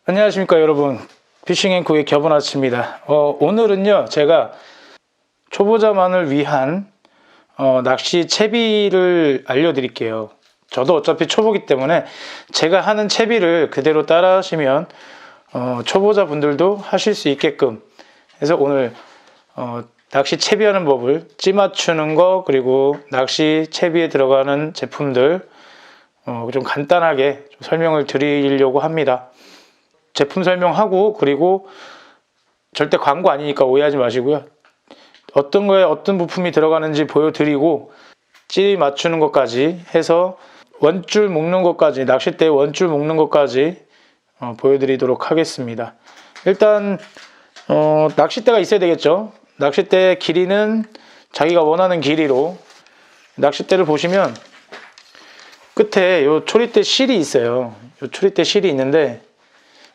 안녕하십니까 여러분, 피싱앤쿡의 겹은아치입니다. 오늘은요 제가 초보자만을 위한 낚시 채비를 알려드릴게요. 저도 어차피 초보기 때문에 제가 하는 채비를 그대로 따라 하시면 초보자분들도 하실 수 있게끔 해서 오늘 낚시 채비하는 법을, 찌 맞추는 거, 그리고 낚시 채비에 들어가는 제품들 좀 간단하게 좀 설명을 드리려고 합니다. 제품 설명하고, 그리고 절대 광고 아니니까 오해하지 마시고요. 어떤 거에 어떤 부품이 들어가는지 보여드리고, 찌 맞추는 것까지 해서 원줄 묶는 것까지, 낚싯대에 원줄 묶는 것까지 보여드리도록 하겠습니다. 일단 낚싯대가 있어야 되겠죠. 낚싯대 길이는 자기가 원하는 길이로, 낚싯대를 보시면 끝에 요 초리대 실이 있어요. 요 초리대 실이 있는데,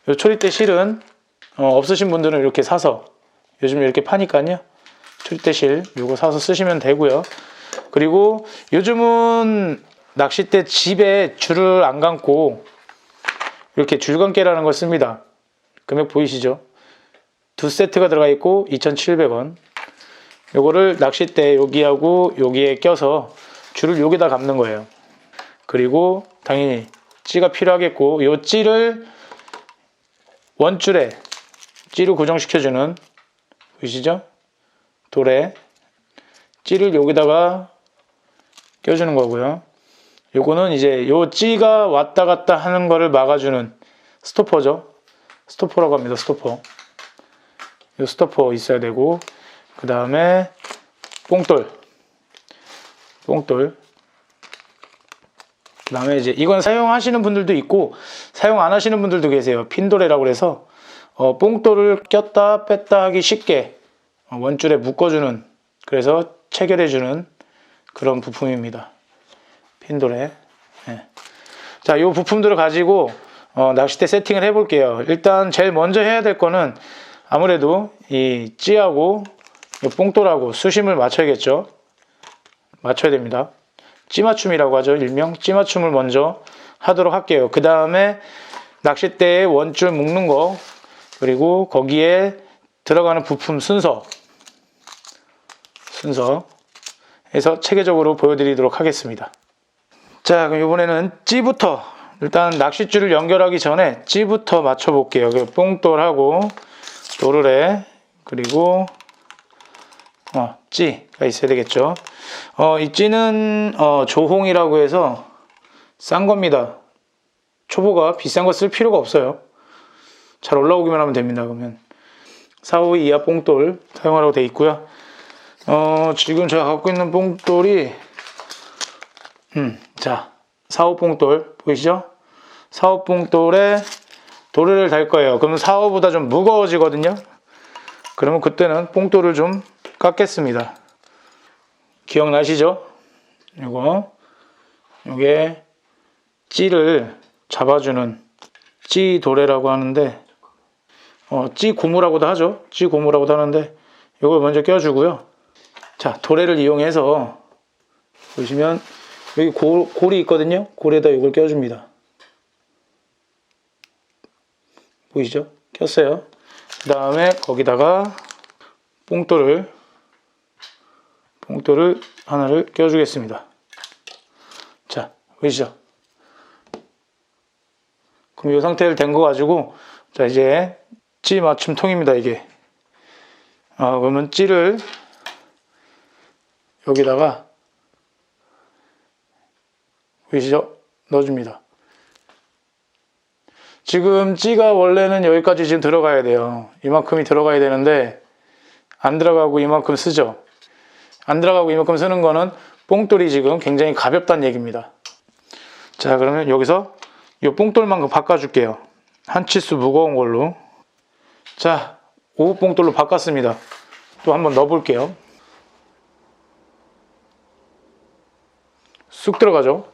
요 초리대 실은 없으신 분들은 이렇게 사서, 요즘 이렇게 파니까요, 초리대 실 요거 사서 쓰시면 되고요. 그리고 요즘은 낚싯대 집에 줄을 안 감고 이렇게 줄감개라는 걸 씁니다. 금액 보이시죠? 두 세트가 들어가 있고 2,700원. 요거를 낚싯대 여기하고 여기에 껴서 줄을 여기다 감는 거예요. 그리고 당연히 찌가 필요하겠고, 요 찌를 원줄에 찌를 고정시켜주는, 보이시죠? 돌에 찌를 여기다가 껴주는 거고요. 요거는 이제 요 찌가 왔다 갔다 하는 거를 막아주는 스토퍼죠. 스토퍼라고 합니다. 스토퍼. 요 스토퍼 있어야 되고, 그 다음에 뽕돌. 그 다음에 이제 이건 사용하시는 분들도 있고 사용 안 하시는 분들도 계세요. 핀도레라고 해서 뽕돌을 꼈다 뺐다 하기 쉽게 원줄에 묶어주는, 그래서 체결해주는 그런 부품입니다. 핀도레. 네. 자, 이 부품들을 가지고 낚싯대 세팅을 해볼게요. 일단 제일 먼저 해야 될 거는 아무래도 이 찌하고 이 뽕돌하고 수심을 맞춰야겠죠. 맞춰야 됩니다. 찌맞춤이라고 하죠. 일명 찌맞춤을 먼저 하도록 할게요. 그 다음에 낚싯대에 원줄 묶는 거, 그리고 거기에 들어가는 부품 순서 해서 체계적으로 보여드리도록 하겠습니다. 자, 그럼 이번에는 찌부터, 일단 낚싯줄을 연결하기 전에 찌부터 맞춰 볼게요. 뽕돌하고 도르래, 그리고 찌가 있어야 되겠죠. 이 찌는 조홍이라고 해서 싼 겁니다. 초보가 비싼 거 쓸 필요가 없어요. 잘 올라오기만 하면 됩니다. 그러면 452 이하 뽕돌 사용하라고 되어 있고요. 지금 제가 갖고 있는 뽕돌이 자, 4호 뽕돌 보이시죠? 4호 뽕돌에 도르를 달 거예요. 그러면 4호보다 좀 무거워지거든요. 그러면 그때는 뽕돌을 좀 깎겠습니다. 기억나시죠? 요게 찌를 잡아주는 찌 도래라고 하는데, 찌 고무라고도 하죠. 찌 고무라고도 하는데, 요걸 먼저 껴주고요. 자, 도래를 이용해서 보시면 여기 골이 있거든요. 골에다 이걸 껴줍니다. 보이시죠? 꼈어요. 그 다음에 거기다가 뽕돌을 하나를 껴주겠습니다. 자, 보이시죠? 그럼 이 상태를 된 거 가지고, 자, 이제 찌 맞춤 통입니다, 이게. 그러면 찌를 여기다가, 보이시죠? 넣어줍니다. 지금 찌가 원래는 여기까지 지금 들어가야 돼요. 이만큼이 들어가야 되는데 안 들어가고 이만큼 쓰죠. 안 들어가고 이만큼 쓰는 거는 뽕돌이 지금 굉장히 가볍다는 얘기입니다. 자, 그러면 여기서 이 뽕돌만큼 바꿔줄게요. 한 치수 무거운 걸로. 자, 5호 뽕돌로 바꿨습니다. 또 한번 넣어볼게요. 쑥 들어가죠.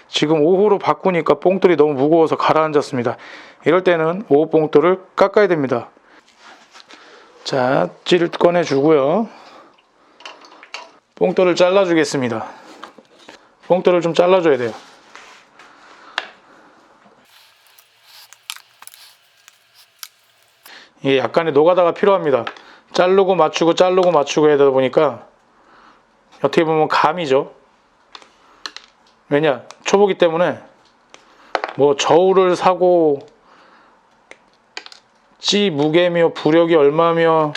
지금 5호로 바꾸니까 뽕돌이 너무 무거워서 가라앉았습니다. 이럴 때는 5호 뽕돌을 깎아야 됩니다. 자, 찌를 꺼내주고요. 뽕돌을 잘라주겠습니다. 뽕돌을 좀 잘라줘야 돼요. 이게 약간의 노가다가 필요합니다. 자르고 맞추고 자르고 맞추고 해야 되다 보니까 어떻게 보면 감이죠. 왜냐? 초보기 때문에 뭐 저울을 사고 찌 무게며 부력이 얼마며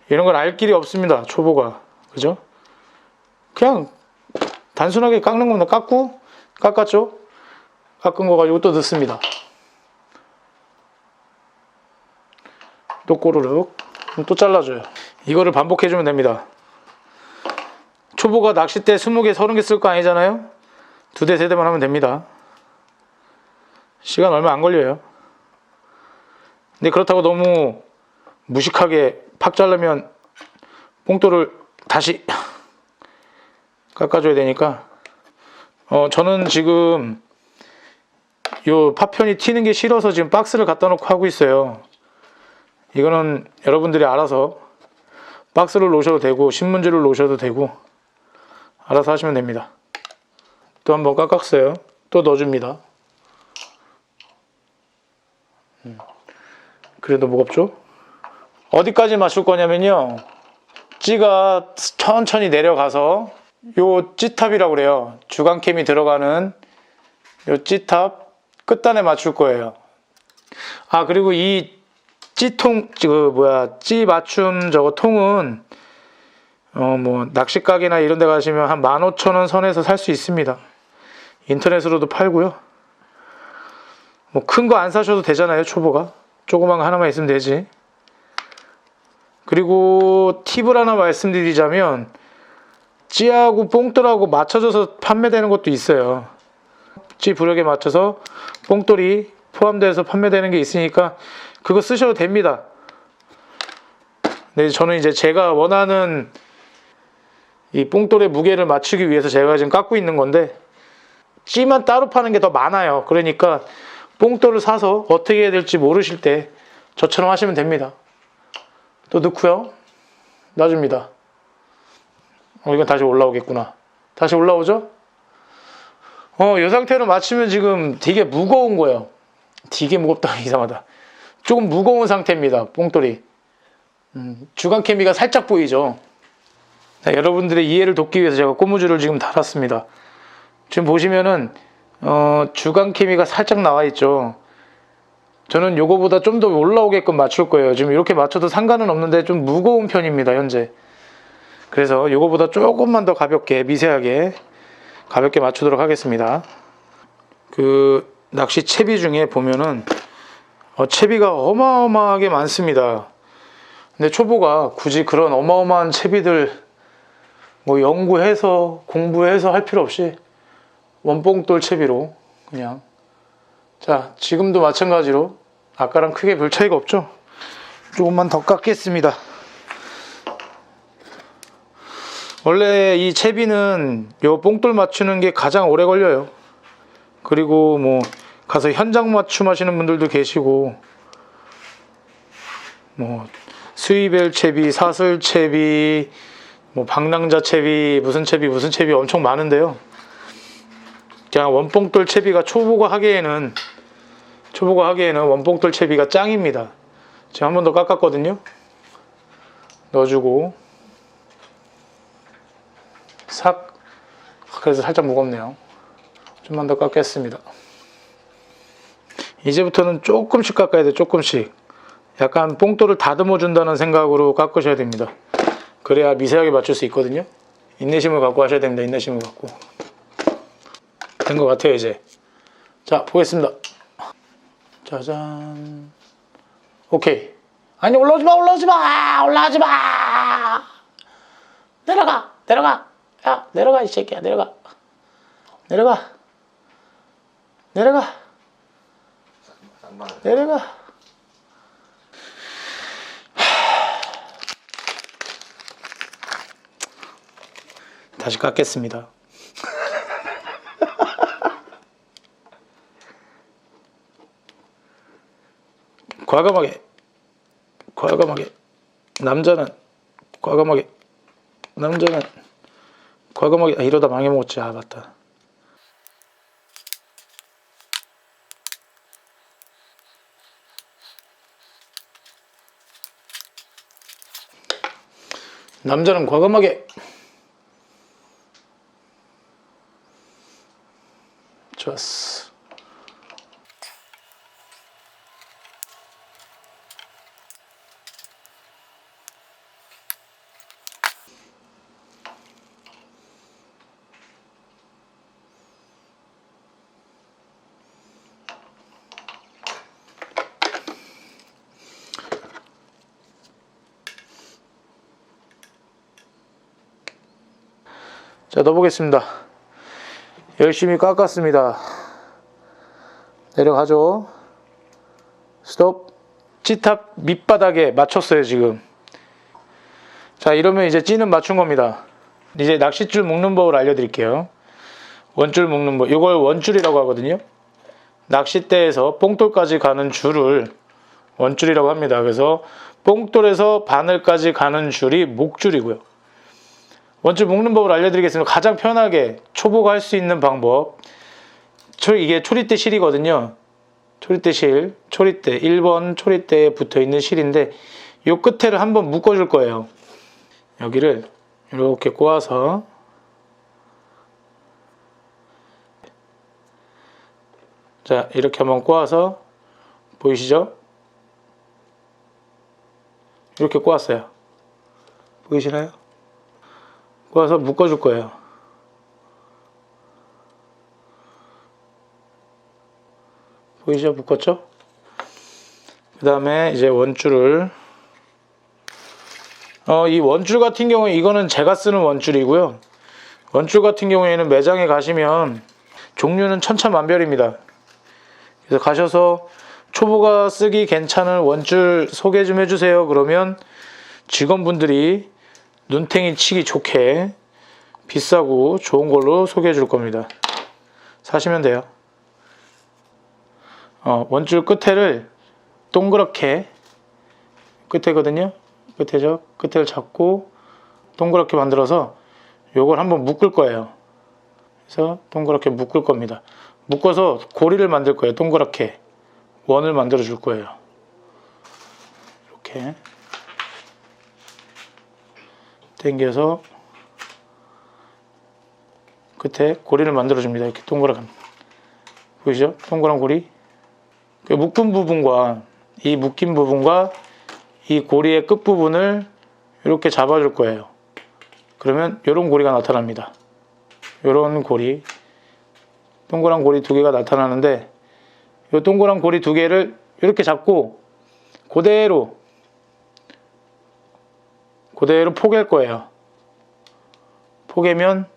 이런 걸 알 길이 없습니다. 초보가. 그죠? 그냥 단순하게 깎는 겁니다. 깎았죠? 깎은 거 가지고 또 넣습니다. 또 꼬르륵. 또 잘라줘요. 이거를 반복해주면 됩니다. 초보가 낚싯대 20개, 30개 쓸 거 아니잖아요? 2대, 3대만 하면 됩니다. 시간 얼마 안 걸려요. 근데 그렇다고 너무 무식하게 팍 자르면 봉돌을 다시 깎아줘야 되니까 저는 지금 요 파편이 튀는 게 싫어서 지금 박스를 갖다 놓고 하고 있어요. 이거는 여러분들이 알아서 박스를 놓으셔도 되고 신문지를 놓으셔도 되고 알아서 하시면 됩니다. 또 한번 깎았어요. 또 넣어줍니다. 그래도 무겁죠? 어디까지 맞출 거냐면요, 찌가 천천히 내려가서 요 찌탑이라고 그래요. 주간캠이 들어가는 요 찌탑 끝단에 맞출 거예요. 아, 그리고 이 찌통, 찌 맞춤 저거 통은 뭐 낚시가게나 이런 데 가시면 한 15,000원 선에서 살 수 있습니다. 인터넷으로도 팔고요. 뭐 큰 거 안 사셔도 되잖아요, 초보가. 조그만 거 하나만 있으면 되지. 그리고 팁을 하나 말씀드리자면 찌하고 뽕돌하고 맞춰져서 판매되는 것도 있어요. 찌 부력에 맞춰서 뽕돌이 포함돼서 판매되는 게 있으니까 그거 쓰셔도 됩니다. 근데 저는 이제 제가 원하는 이 뽕돌의 무게를 맞추기 위해서 제가 지금 깎고 있는 건데 찌만 따로 파는 게 더 많아요. 그러니까 뽕돌을 사서 어떻게 해야 될지 모르실 때 저처럼 하시면 됩니다. 또 넣고요. 놔줍니다. 이건 다시 올라오겠구나. 다시 올라오죠? 이 상태로 맞추면 지금 되게 무거운 거예요. 되게 무겁다. 이상하다. 조금 무거운 상태입니다. 뽕돌이. 주간 케미가 살짝 보이죠? 자, 여러분들의 이해를 돕기 위해서 제가 고무줄을 지금 달았습니다. 지금 보시면은 주간 케미가 살짝 나와 있죠. 저는 요거보다 좀 더 올라오게끔 맞출 거예요. 지금 이렇게 맞춰도 상관은 없는데 좀 무거운 편입니다, 현재. 그래서 요거보다 조금만 더 가볍게, 미세하게 가볍게 맞추도록 하겠습니다. 그 낚시 채비 중에 보면은 채비가 어마어마하게 많습니다. 근데 초보가 굳이 그런 어마어마한 채비들 뭐 연구해서 공부해서 할 필요 없이 원뽕돌 채비로 그냥, 자, 지금도 마찬가지로 아까랑 크게 별 차이가 없죠? 조금만 더 깎겠습니다. 원래 이 채비는 요 뽕돌 맞추는 게 가장 오래 걸려요. 그리고 뭐 가서 현장 맞춤 하시는 분들도 계시고, 뭐 스위벨 채비, 사슬 채비, 뭐 방랑자 채비, 무슨 채비 엄청 많은데요. 그냥 원뽕돌 채비가 초보가 하기에는 원뽕돌 채비가 짱입니다. 지금 한 번 더 깎았거든요. 넣어주고 삭. 그래서 살짝 무겁네요. 좀만 더 깎겠습니다. 이제부터는 조금씩 깎아야 돼요. 조금씩. 약간 뽕돌을 다듬어 준다는 생각으로 깎으셔야 됩니다. 그래야 미세하게 맞출 수 있거든요. 인내심을 갖고 하셔야 됩니다. 인내심을 갖고. 된 것 같아요, 이제. 자, 보겠습니다. 짜잔. 오케이. 아니, 올라오지 마! 내려가! 야, 내려가, 이 새끼야, 내려가. 다시 깎겠습니다. 과감하게. 남자는 과감하게. 이러다 망해먹었지. 아, 맞다. 남자는 과감하게. 좋았어. 자, 넣어보겠습니다. 열심히 깎았습니다. 내려가죠. 스톱. 찌탑 밑바닥에 맞췄어요, 지금. 자, 이러면 이제 찌는 맞춘 겁니다. 이제 낚싯줄 묶는 법을 알려드릴게요. 원줄 묶는 법. 이걸 원줄이라고 하거든요. 낚싯대에서 뽕돌까지 가는 줄을 원줄이라고 합니다. 그래서 뽕돌에서 바늘까지 가는 줄이 목줄이고요. 원줄 묶는 법을 알려드리겠습니다. 가장 편하게 초보가 할 수 있는 방법. 이게 초리대 실이거든요. 초리대 실, 초리대 1번 초리대에 붙어있는 실인데 이 끝에를 한번 묶어줄 거예요. 여기를 이렇게 꼬아서 자, 이렇게 한번 꼬아서 보이시죠? 이렇게 꼬았어요. 보이시나요? 꼬아서 묶어줄 거예요. 보이죠? 묶었죠? 그 다음에 이제 원줄을 이 원줄 같은 경우에 이거는 제가 쓰는 원줄이고요. 원줄 같은 경우에는 매장에 가시면 종류는 천차만별입니다. 그래서 가셔서 초보가 쓰기 괜찮은 원줄 소개 좀 해주세요. 그러면 직원분들이 눈탱이 치기 좋게 비싸고 좋은 걸로 소개해 줄 겁니다. 사시면 돼요. 원줄 끝에를 동그랗게 끝에거든요. 끝에죠. 끝에를 잡고 동그랗게 만들어서 요걸 한번 묶을 거예요. 그래서 동그랗게 묶을 겁니다. 묶어서 고리를 만들 거예요. 동그랗게 원을 만들어 줄 거예요. 이렇게 당겨서 끝에 고리를 만들어 줍니다. 이렇게 동그랗게 보이시죠? 동그란 고리. 그 묶은 부분과 이 묶인 부분과 이 고리의 끝 부분을 이렇게 잡아줄 거예요. 그러면 이런 고리가 나타납니다. 이런 고리, 동그란 고리 두 개가 나타나는데 이 동그란 고리 두 개를 이렇게 잡고 그대로 포갤 거예요. 포개면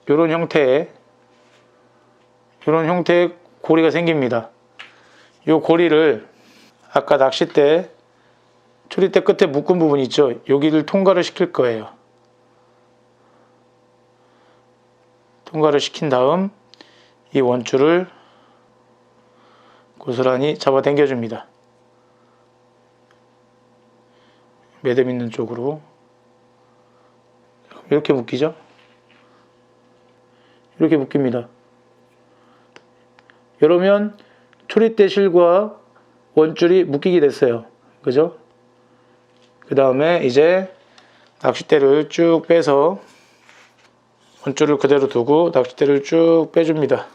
이런 형태의 고리가 생깁니다. 이 고리를 아까 낚싯대 초리대 끝에 묶은 부분 있죠? 여기를 통과를 시킬 거예요. 통과를 시킨 다음 이 원줄을 고스란히 잡아 당겨 줍니다. 매듭 있는 쪽으로 이렇게 묶이죠? 이렇게 묶입니다. 이러면 초리대 실과 원줄이 묶이게 됐어요. 그죠? 그 다음에 이제 낚싯대를 쭉 빼서 원줄을 그대로 두고 낚싯대를 쭉 빼줍니다.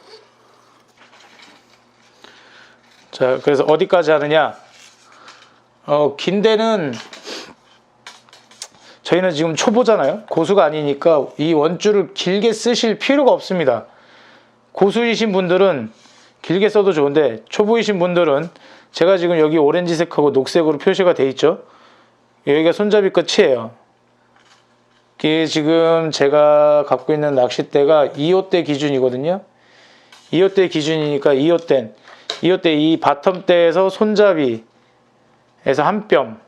자, 그래서 어디까지 하느냐? 긴 데는 저희는 지금 초보잖아요. 고수가 아니니까 이 원줄을 길게 쓰실 필요가 없습니다. 고수이신 분들은 길게 써도 좋은데 초보이신 분들은 제가 지금 여기 오렌지색하고 녹색으로 표시가 돼 있죠. 여기가 손잡이 끝이에요. 이게 지금 제가 갖고 있는 낚싯대가 2호대 기준이거든요. 2호대 기준이니까 2호대 이 바텀대에서 손잡이에서 한 뼘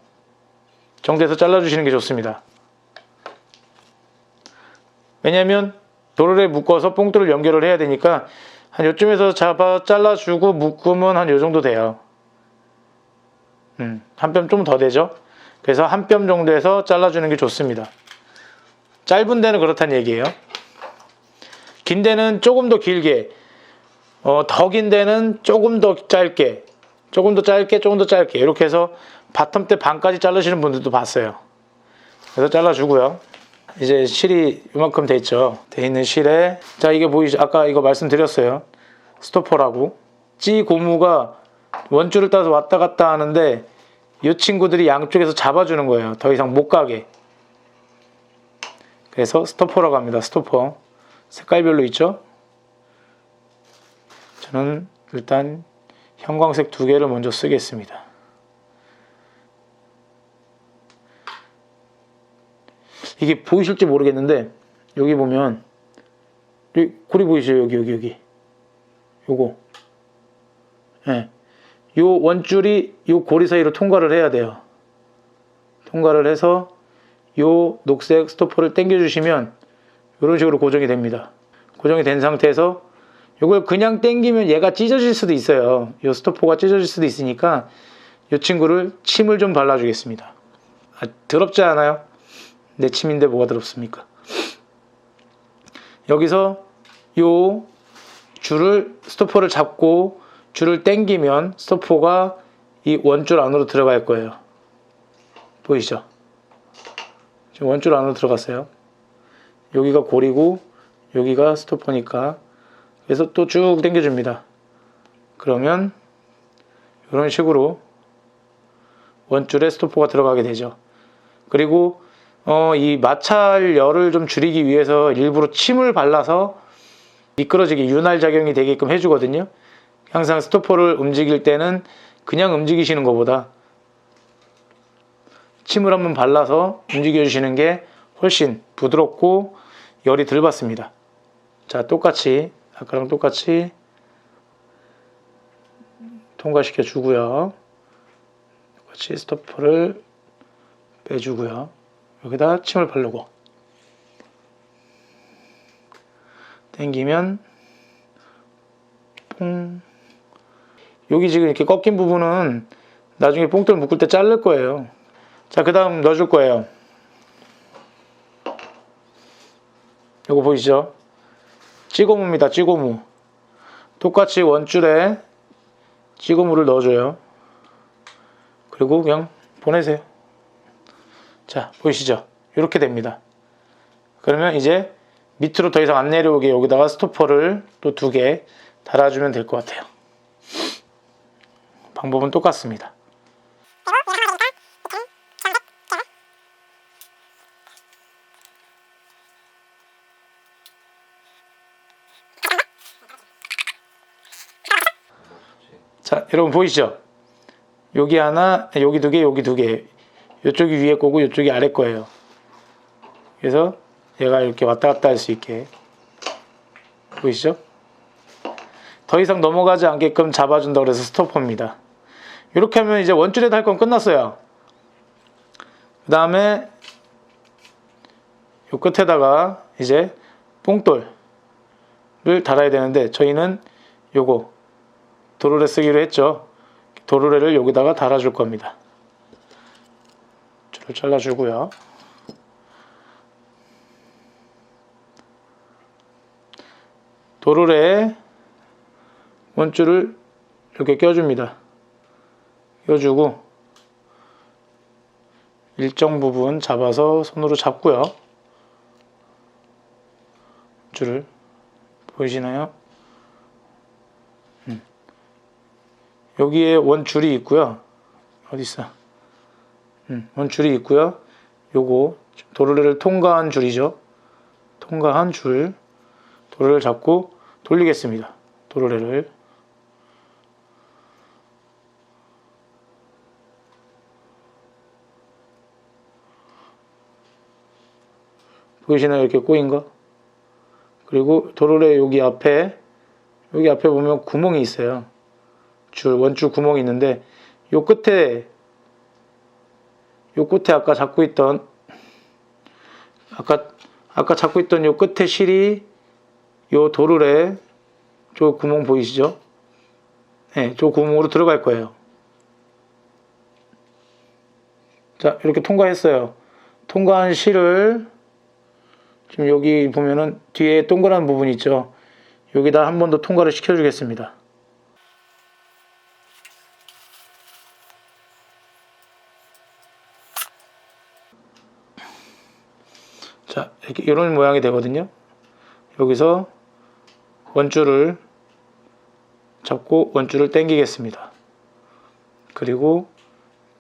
정도에서 잘라주시는 게 좋습니다. 왜냐하면 도르래 묶어서 뽕돌을 연결을 해야 되니까 한 요쯤에서 잡아 잘라주고 묶으면 한 요 정도 돼요. 한 뼘 좀 더 되죠. 그래서 한 뼘 정도에서 잘라주는 게 좋습니다. 짧은 데는 그렇다는 얘기예요. 긴 데는 조금 더 길게, 더 긴 데는 조금 더 짧게, 조금 더 짧게 이렇게 해서 바텀대 반까지 자르시는 분들도 봤어요. 그래서 잘라주고요. 이제 실이 이만큼 돼 있죠. 돼 있는 실에 자 이게 보이죠? 아까 이거 말씀드렸어요. 스토퍼라고. 찌 고무가 원줄을 따서 왔다 갔다 하는데 이 친구들이 양쪽에서 잡아주는 거예요. 더 이상 못 가게. 그래서 스토퍼라고 합니다. 스토퍼. 색깔별로 있죠? 저는 일단 형광색 2개를 먼저 쓰겠습니다. 이게 보이실지 모르겠는데 여기 보면 여기 고리 보이시죠? 여기 요거 예. 요 원줄이 요 고리 사이로 통과를 해야 돼요. 통과를 해서 요 녹색 스토퍼를 당겨 주시면 이런 식으로 고정이 됩니다. 고정이 된 상태에서 이걸 그냥 당기면 얘가 찢어질 수도 있어요. 요 스토퍼가 찢어질 수도 있으니까 이 친구를 침을 좀 발라주겠습니다. 더럽지 않아요? 내 침인데 뭐가 더럽습니까? 여기서 요 줄을 스토퍼를 잡고 줄을 당기면 스토퍼가 이 원줄 안으로 들어갈 거예요. 보이시죠? 지금 원줄 안으로 들어갔어요. 여기가 고리고 여기가 스토퍼니까 그래서 또 쭉 당겨줍니다. 그러면 이런 식으로 원줄에 스토퍼가 들어가게 되죠. 그리고 이 마찰 열을 좀 줄이기 위해서 일부러 침을 발라서 미끄러지게 윤활 작용이 되게끔 해주거든요. 항상 스토퍼를 움직일 때는 그냥 움직이시는 것보다 침을 한번 발라서 움직여 주시는 게 훨씬 부드럽고 열이 덜 받습니다. 자, 똑같이 아까랑 똑같이 통과시켜 주고요. 똑같이 스토퍼를 빼주고요. 여기다 침을 바르고 당기면 뽕. 여기 지금 이렇게 꺾인 부분은 나중에 뽕돌 묶을 때 자를 거예요. 자, 그 다음 넣어줄 거예요. 이거 보이시죠? 찌고무입니다. 찌고무. 똑같이 원줄에 찌고무를 넣어줘요. 그리고 그냥 보내세요. 자, 보이시죠? 이렇게 됩니다. 그러면 이제 밑으로 더 이상 안 내려오게 여기다가 스토퍼를 또 2개 달아주면 될 것 같아요. 방법은 똑같습니다. 자, 여러분 보이시죠? 여기 하나, 여기 2개, 여기 2개. 이쪽이 위에 거고 이쪽이 아래 거예요. 그래서 얘가 이렇게 왔다 갔다 할 수 있게. 보이시죠? 더 이상 넘어가지 않게끔 잡아준다고 해서 스토퍼입니다. 이렇게 하면 이제 원줄에도 할 건 끝났어요. 그 다음에 요 끝에다가 이제 뽕돌을 달아야 되는데 저희는 요거 도르래 쓰기로 했죠. 도르래를 여기다가 달아줄 겁니다. 줄을 잘라주고요. 도르래에 원줄을 이렇게 껴줍니다. 껴주고 일정 부분 잡아서 손으로 잡고요. 줄을 보이시나요? 여기에 원줄이 있고요. 어디 있어? 원줄이 있고요. 요거 도르래를 통과한 줄이죠. 통과한 줄 도르래를 잡고 돌리겠습니다. 도르래를 보이시나요? 이렇게 꼬인 거. 그리고 도르래 여기 앞에 보면 구멍이 있어요. 원줄 구멍이 있는데 요 끝에 아까 잡고 있던 요 끝에 실이 요 도르래 저 구멍 보이시죠? 네, 저 구멍으로 들어갈 거예요. 자, 이렇게 통과했어요. 통과한 실을 지금 여기 보면은 뒤에 동그란 부분 있죠? 여기다 한 번 더 통과를 시켜 주겠습니다. 이렇게 이런 모양이 되거든요. 여기서 원줄을 잡고 원줄을 당기겠습니다. 그리고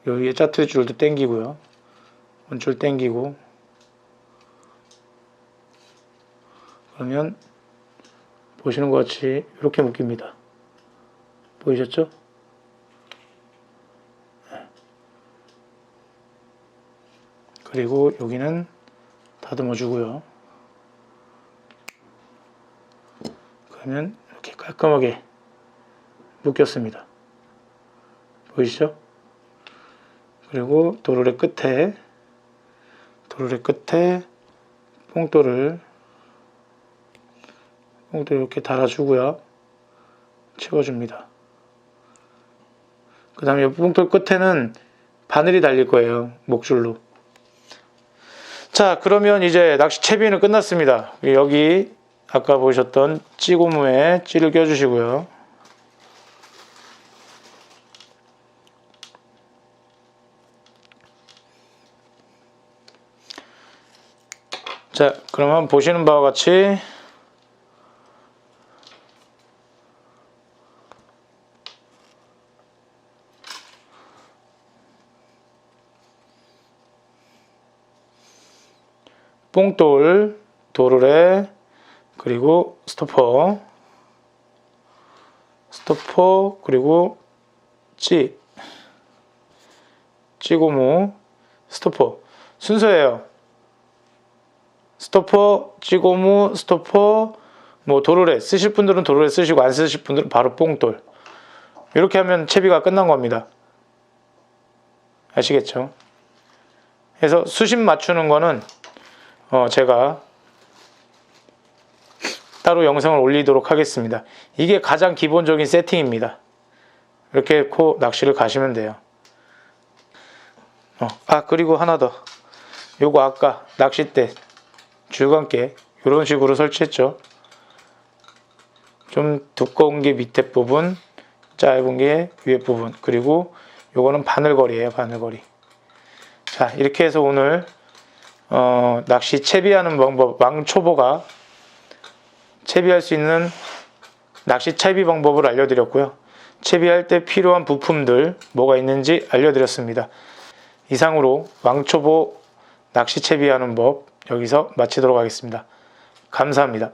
여기에 짜투리 줄도 당기고요. 원줄 당기고, 그러면 보시는 것 같이 이렇게 묶입니다. 보이셨죠? 그리고 여기는 다듬어 주고요. 그러면 이렇게 깔끔하게 묶였습니다. 보이시죠? 그리고 도르래 끝에 뽕돌을 이렇게 달아주고요. 채워줍니다. 그 다음에 뽕돌 끝에는 바늘이 달릴 거예요. 목줄로. 자, 그러면 이제 낚시 채비는 끝났습니다. 여기 아까 보셨던 찌고무에 찌를 껴주시고요. 자, 그러면 보시는 바와 같이 뽕돌, 도르래, 그리고 스토퍼, 그리고 찌고무, 스토퍼 순서예요. 스토퍼, 찌고무, 스토퍼, 뭐 도르래 쓰실 분들은 도르래 쓰시고 안 쓰실 분들은 바로 뽕돌. 이렇게 하면 채비가 끝난 겁니다. 아시겠죠? 그래서 수심 맞추는 거는 제가 따로 영상을 올리도록 하겠습니다. 이게 가장 기본적인 세팅입니다. 이렇게 놓고 낚시를 가시면 돼요. 그리고 하나 더. 요거 아까 낚싯대 줄감게 이런 식으로 설치했죠. 좀 두꺼운 게 밑에 부분, 짧은 게 위에 부분, 그리고 요거는 바늘걸이에요. 바늘걸이. 자, 이렇게 해서 오늘 낚시 채비하는 방법, 왕초보가 채비할 수 있는 낚시 채비 방법을 알려드렸고요. 채비할 때 필요한 부품들 뭐가 있는지 알려드렸습니다. 이상으로 왕초보 낚시 채비하는 법 여기서 마치도록 하겠습니다. 감사합니다.